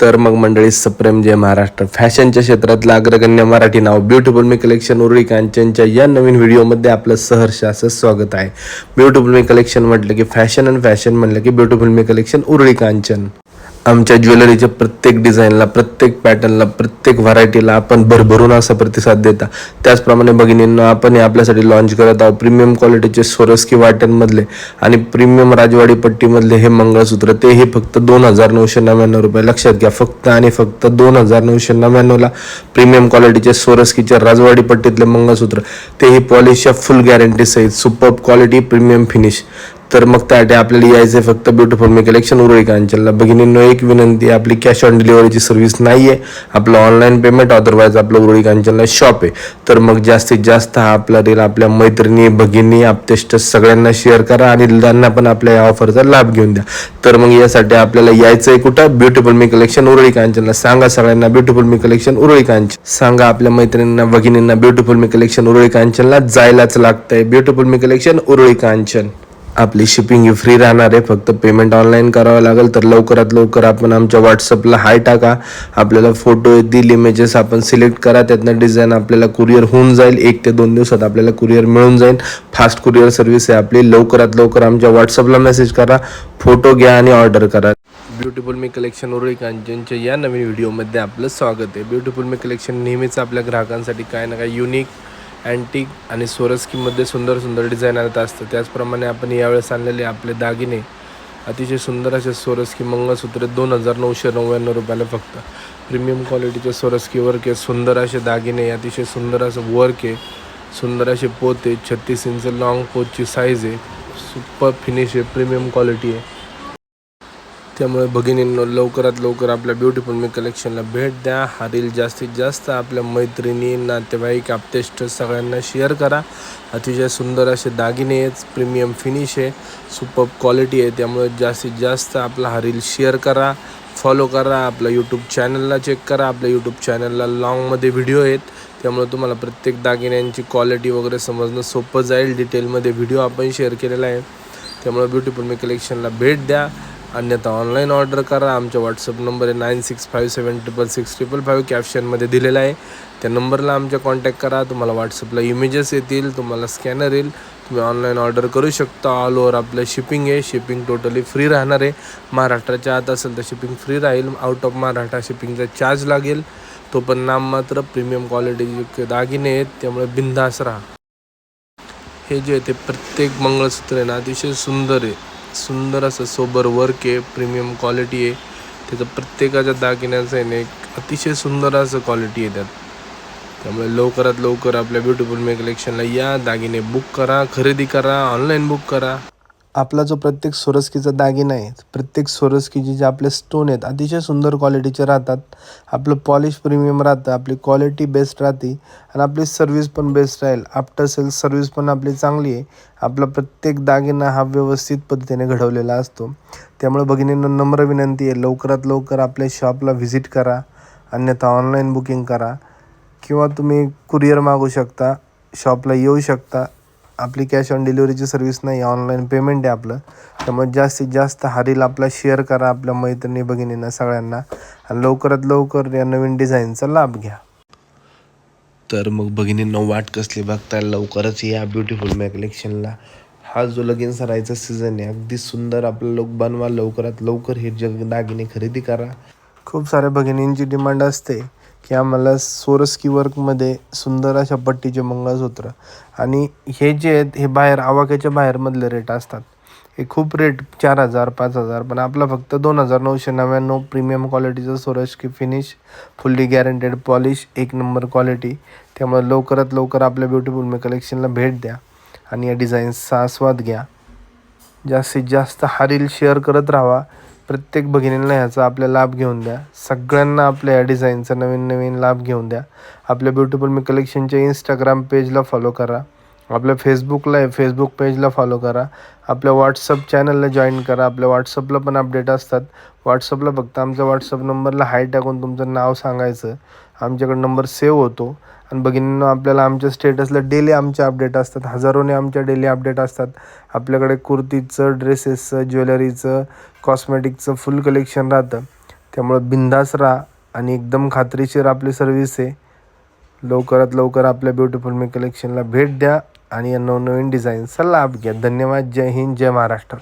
तर मग मंडळी सप्रेम जय महाराष्ट्र. फॅशनच्या क्षेत्रातलं अग्रगण्य मराठी नाव ब्युटिफुल मी कलेक्शन उरुळी कांचनच्या या नवीन व्हिडिओमध्ये आपलं सहर्ष असं स्वागत आहे. ब्युटिफुल मी कलेक्शन म्हटलं की फॅशन आणि फॅशन म्हटलं की ब्युटिफुल मी कलेक्शन उरुळी कांचन. आमच्या ज्वेलरीच्या प्रत्येक डिझाईनला, प्रत्येक पॅटर्नला, प्रत्येक व्हरायटीला आपण भरभरून असा प्रतिसाद देता. त्याचप्रमाणे भगिनींनो, आपण आपल्यासाठी लॉन्च करत आहोत प्रीमियम क्वालिटीचे सोरस्की वाट्यांमधले आणि प्रीमियम राजवाडी पट्टीमधले हे मंगळसूत्र. तेही फक्त 2,999 रुपये. लक्षात घ्या, फक्त आणि फक्त 2,999ला प्रीमियम क्वालिटीचे सोरस्कीच्या राजवाडी पट्टीतले मंगळसूत्र, तेही पॉलिशच्या फुल गॅरंटी सहित, सुपर्ब क्वालिटी, प्रीमियम फिनिश. तर मग त्यासाठी आपल्याला यायचं फक्त ब्युटिफुल मी कलेक्शन उरुळी कांचनला. भगिनींनो, एक विनंती, आपली कॅश ऑन डिलिव्हरीची सर्व्हिस नाही आहे. आपलं ऑनलाईन पेमेंट, अदरवाईज आपलं उरुळी कांचनला शॉप आहे. तर मग जास्तीत जास्त हा आपला रील आपल्या मैत्रिणी, भगिनी, आपतेष्ट सगळ्यांना शेअर करा आणि त्यांना पण आपल्या या ऑफरचा लाभ घेऊन द्या. तर मग यासाठी आपल्याला यायचं आहे कुठं? ब्युटिफुल मी कलेक्शन उरुळी कांचनला. सांगा सगळ्यांना ब्युटिफुल मी कलेक्शन उरुळी कांचन. सांगा आपल्या मैत्रिणींना, भगिनींना ब्युटिफुल मी कलेक्शन उरुळी कांचनला जायलाच लागतंय. ब्युटिफुल मी कलेक्शन उरुळी कांचन. आपली शिपिंग ही फ्री राहणार आहे. फक्त पेमेंट ऑनलाईन करावं लागेल. तर लवकरात लवकर आपण आमच्या व्हॉट्सअपला हाय टाका. आपल्याला फोटो येतील, इमेजेस आपण सिलेक्ट करा, त्यातनं डिझाईन आपल्याला कुरिअर होऊन जाईल. 1 ते 2 दिवसात आपल्याला कुरिअर मिळून जाईल. फास्ट कुरिअर सर्व्हिस आहे आपली. लवकरात लवकर आमच्या व्हॉट्सअपला मेसेज करा, फोटो घ्या आणि ऑर्डर करा. ब्युटिफुल मी कलेक्शन उरुळी कांचनच्या या नवीन व्हिडिओमध्ये आपलं स्वागत आहे. ब्युटिफुल मी कलेक्शन नेहमीच आपल्या ग्राहकांसाठी काय ना काय युनिक, अँटिक आणि सोरस्कीमध्ये सुंदर सुंदर डिझाईन आणत असतं. त्याचप्रमाणे आपण यावेळेस आणलेले आपले दागिने, अतिशय सुंदर असे सोरस्की मंगळसूत्र 2,999 रुपयाला फक्त. प्रीमियम क्वालिटीचे सोरस्की वर्क आहे, सुंदर असे दागिने, अतिशय सुंदर असं वर्क आहे, सुंदर असे पोते, 36 इंच लॉंग पोतची साईज आहे, सुपर फिनिश आहे, प्रीमियम क्वालिटी आहे. त्यामुळे भगिनींनो, लवकरात लवकर आपल्या ब्युटिफुल मी कलेक्शनला भेट द्या. हा रील जास्तीत जास्त आपल्या मैत्रिणी, नातेवाईक, आपतेष्ट सगळ्यांना शेअर करा. अतिशय सुंदर असे दागिने आहेत, प्रीमियम फिनिश आहे, सुपर्ब क्वालिटी आहे. त्यामुळे जास्तीत जास्त आपला हा रील शेअर करा, फॉलो करा. आपल्या यूट्यूब चॅनलला चेक करा. आपल्या यूट्यूब चॅनलला लॉंगमध्ये व्हिडिओ आहेत. त्यामुळे तुम्हाला प्रत्येक दागिन्यांची क्वालिटी वगैरे समजणं सोपं जाईल. डिटेलमध्ये व्हिडिओ आपण शेअर केलेला आहे. त्यामुळे ब्युटिफुल मी कलेक्शनला भेट द्या. अन्यथा ऑनलाईन ऑर्डर करा. आमचा व्हॉट्सअप नंबर आहे 9657666555, कॅप्शनमध्ये दिलेला आहे. त्या नंबरला आमच्या कॉन्टॅक्ट करा. तुम्हाला व्हॉट्सअपला इमेजेस येतील, तुम्हाला स्कॅनर येईल, तुम्ही ऑनलाईन ऑर्डर करू शकता. ऑल ओव्हर आपलं शिपिंग आहे. शिपिंग टोटली फ्री राहणार आहे. महाराष्ट्राच्या आत असेल तर शिपिंग फ्री राहील. आउट ऑफ महाराष्ट्र शिपिंगचा चार्ज लागेल. तो पण नाममात्र. प्रीमियम क्वालिटीचे दागिने आहेत, त्यामुळे बिंदास राहा. हे जे आहे ते प्रत्येक मंगळसूत्र आहे ना, अतिशय सुंदर आहे. सुंदर असं सोबर वर्क आहे, प्रीमियम क्वालिटी आहे. त्याचं प्रत्येकाच्या दागिन्याचं आहे ना, एक अतिशय सुंदर असं क्वालिटी आहे त्यात. त्यामुळे लवकरात लवकर आपल्या ब्युटिफुल मी कलेक्शनला या, दागिने बुक करा, खरेदी करा, ऑनलाईन बुक करा. आपला जो प्रत्येक सोरस्कीचा दागिना आहे, प्रत्येक सोरस्कीचे जे आपले स्टोन आहेत, अतिशय सुंदर क्वालिटीचे राहतात. आपलं पॉलिश प्रीमियम राहतं, आपली क्वालिटी बेस्ट राहते आणि आपली सर्व्हिस पण बेस्ट राहील. आफ्टर सेल्स सर्व्हिस पण आपली चांगली आहे. आपला प्रत्येक दागिना हा व्यवस्थित पद्धतीने घडवलेला असतो. त्यामुळे भगिनींना नम्र विनंती आहे, लवकरात लवकर आपल्या शॉपला व्हिजिट करा. अन्यथा ऑनलाईन बुकिंग करा किंवा तुम्ही कुरिअर मागू शकता, शॉपला येऊ शकता. आपली कॅश ऑन डिलिव्हरीची सर्व्हिस नाही, ऑनलाईन पेमेंट आहे आपलं. त्यामुळे जास्तीत जास्त हा रील आपला शेअर करा आपल्या मैत्रिणी, भगिनींना, सगळ्यांना, आणि लवकरात लवकर या नवीन डिझाईनचा लाभ घ्या. तर मग भगिनींना वाट कसली बघताय, लवकरच या ब्युटिफुल मी कलेक्शनला. हा जो लगीन सरायचा सीझन आहे, अगदी सुंदर आपलं लुक बनवा. लवकरात लवकर हे दागिने खरेदी करा. खूप साऱ्या भगिनींची डिमांड असते की आम्हाला सोरस्की वर्कमध्ये सुंदर अशा पट्टीचे मंगळसूत्र, आणि हे जे आहेत हे बाहेर आवाक्याच्या बाहेरमधले रेट असतात. हे खूप रेट 4,000 5,000, पण आपला फक्त 2,999. प्रीमियम क्वालिटीचं सोरस्की finish, fully guaranteed polish, 1 number quality. त्यामुळे लवकरात लवकर आपल्या ब्युटिफुल मी कलेक्शनला भेट द्या आणि या डिझाईन्सचा आस्वाद घ्या. जास्तीत जास्त हा रील शेअर करत राहा. प्रत्येक भगिनींना ह्याचा आपला लाभ घेऊन द्या. सगळ्यांना आपल्या या डिझाईनचा नवीन नवीन लाभ घेऊन द्या. आपल्या ब्युटिफुल मी कलेक्शनच्या इंस्टाग्राम पेजला फॉलो करा. आपल्या फेसबुकला आहे, फेसबुक पेजला फॉलो करा. आपल्या व्हॉट्सअप चॅनलला जॉईन करा. आपल्या व्हॉट्सअपला पण अपडेट असतात. व्हॉट्सअपला फक्त आमच्या व्हॉट्सअप नंबरला हाय टाकून तुमचं नाव सांगायचं, आमच्याकडे नंबर सेव्ह होतो. आणि भगिनींनो, आपल्याला आमच्या स्टेटसला डेली आमचे अपडेट असतात. हजारोने आमच्या डेली अपडेट असतात. आपल्याकडे कुर्तीचं, ड्रेसेसचं, ज्वेलरीचं, कॉस्मेटिकचं फुल कलेक्शन राहतं. त्यामुळे बिंदास राहा आणि एकदम खात्रीशीर आपली सर्व्हिस आहे. लवकरात लवकर आपल्या ब्युटिफुल मी कलेक्शनला भेट द्या आणि या नवनवीन डिझाईन्सचा लाभ घ्या. धन्यवाद. जय हिंद, जय महाराष्ट्र.